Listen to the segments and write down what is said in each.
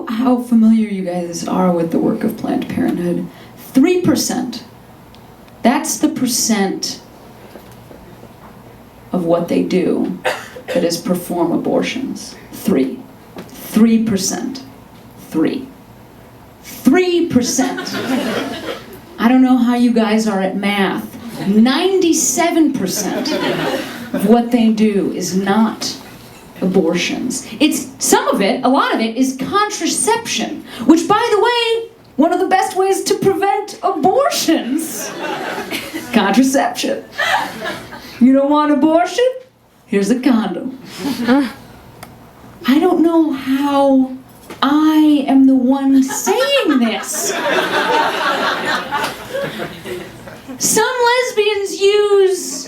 how familiar you guys are with the work of Planned Parenthood. 3%. That's the percent of what they do that is perform abortions. 3%. 3%. I don't know how you guys are at math. 97% of what they do is not abortions. Some of it, a lot of it, is contraception, which, by the way, one of the best ways to prevent abortions. Contraception. You don't want abortion? Here's a condom. I don't know how I am the one saying this. Some lesbians use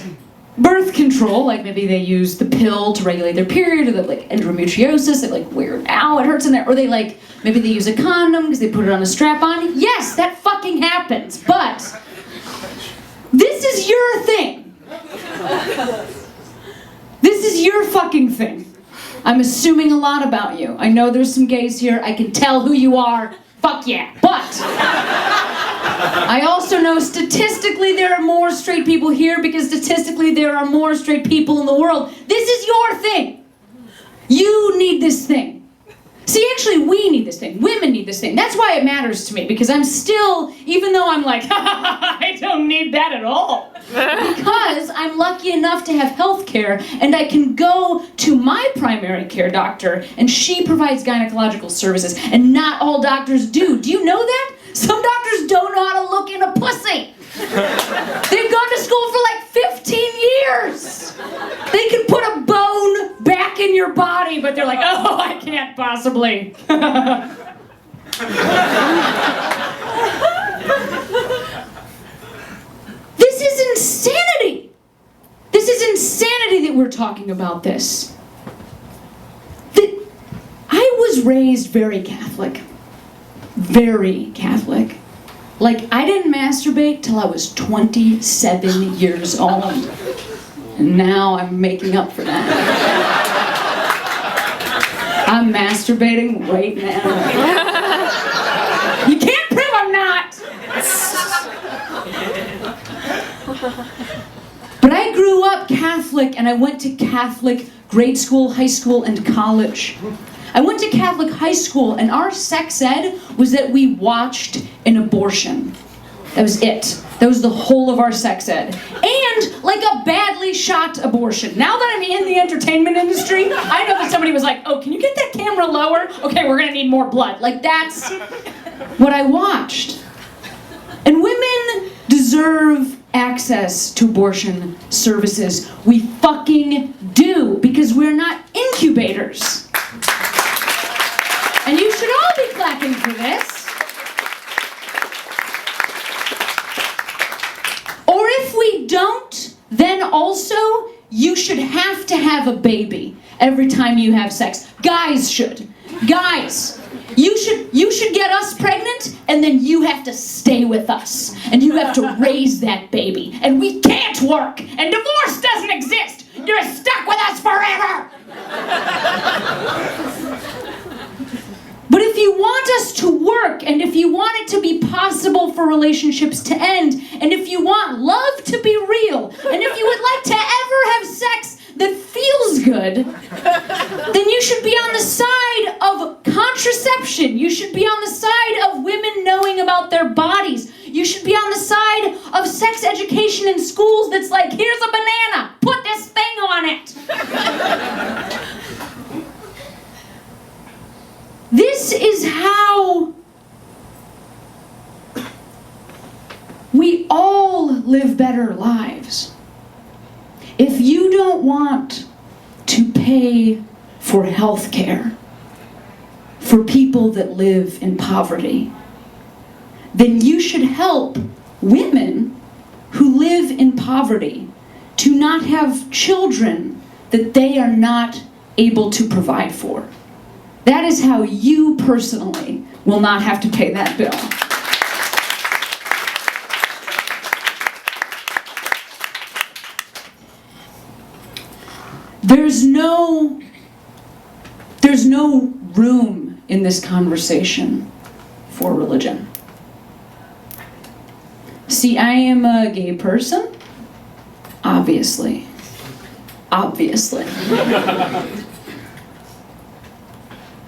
birth control, like maybe they use the pill to regulate their period, or like endometriosis, they're like, weird, ow, it hurts in there, or maybe they use a condom because they put it on a strap-on. Yes, that fucking happens, but this is your thing. This is your fucking thing. I'm assuming a lot about you. I know there's some gays here, I can tell who you are, fuck yeah, but I also know statistically there are more straight people here because statistically there are more straight people in the world. This is your thing. You need this thing. See, actually, we need this thing. Women need this thing. That's why it matters to me, because I'm still, even though I'm like, I don't need that at all. Because I'm lucky enough to have health care, and I can go to my primary care doctor, and she provides gynecological services, and not all doctors do. Do you know that? Some doctors don't know how to look in a pussy. They've gone to school for like 15 years. They can put a bone back in your body, but they're like, oh, I can't possibly. This is insanity. This is insanity that we're talking about this. I was raised very Catholic. Very Catholic. Like, I didn't masturbate till I was 27 years old. And now I'm making up for that. I'm masturbating right now. You can't prove I'm not! But I grew up Catholic, and I went to Catholic grade school, high school, and college. I went to Catholic high school, and our sex ed was that we watched an abortion. That was it. That was the whole of our sex ed. And, like, a badly shot abortion. Now that I'm in the entertainment industry, I know that somebody was like, oh, can you get that camera lower? Okay, we're gonna need more blood. Like, that's what I watched. And women deserve access to abortion services. We fucking do, because we're not incubators. And you should all be clapping for this. Or if we don't, then also you should have to have a baby every time you have sex. Guys should. Guys, you should get us pregnant, and then you have to stay with us. And you have to raise that baby. And we can't work. And divorce doesn't exist. You're stuck with us forever. But if you want us to work, and if you want it to be possible for relationships to end, and if you want love to be real, and if you would like to ever have sex that feels good, then you should be on the side of contraception. You should be on the side of women knowing about their bodies. You should be on the side of sex education in schools that's like, here's a banana, put this thing on it. This is how we all live better lives. If you don't want to pay for health care for people that live in poverty, then you should help women who live in poverty to not have children that they are not able to provide for. That is how you personally will not have to pay that bill. There's no room in this conversation for religion. See, I am a gay person. Obviously. Obviously.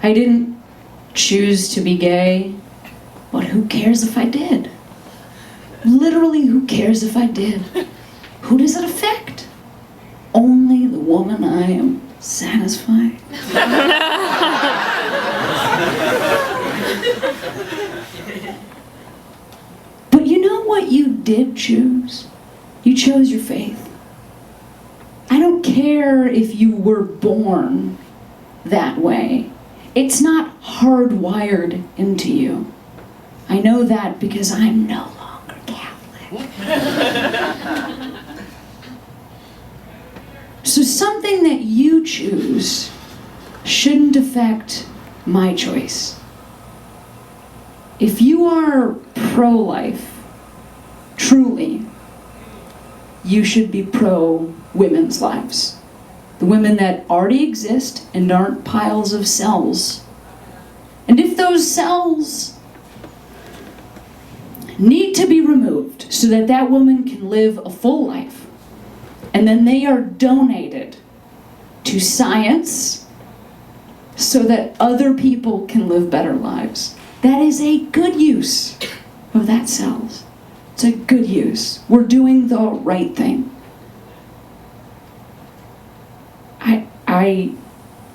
I didn't choose to be gay, but who cares if I did? Literally, who cares if I did? Who does it affect? Only the woman I am satisfying. But you know what you did choose? You chose your faith. I don't care if you were born that way. It's not hardwired into you. I know that because I'm no longer Catholic. So something that you choose shouldn't affect my choice. If you are pro-life, truly, you should be pro-women's lives. The women that already exist and aren't piles of cells. And if those cells need to be removed so that that woman can live a full life, and then they are donated to science so that other people can live better lives, that is a good use of that cells. It's a good use. We're doing the right thing.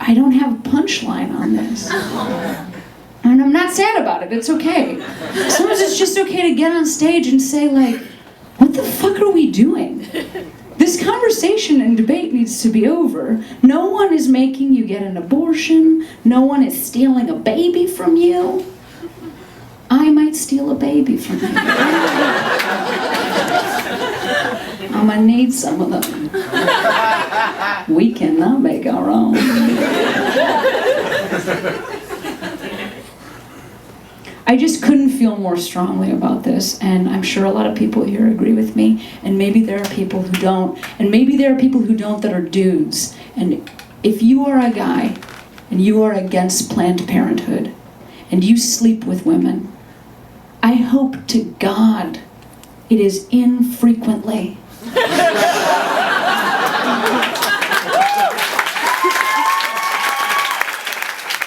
I don't have a punchline on this. And I'm not sad about it. It's okay. Sometimes it's just okay to get on stage and say, like, what the fuck are we doing? This conversation and debate needs to be over. No one is making you get an abortion. No one is stealing a baby from you. I might steal a baby from you. I'm gonna need some of them. We cannot make our own. I just couldn't feel more strongly about this, and I'm sure a lot of people here agree with me, and maybe there are people who don't, and maybe there are people who don't that are dudes. And if you are a guy, and you are against Planned Parenthood, and you sleep with women, I hope to God it is infrequently.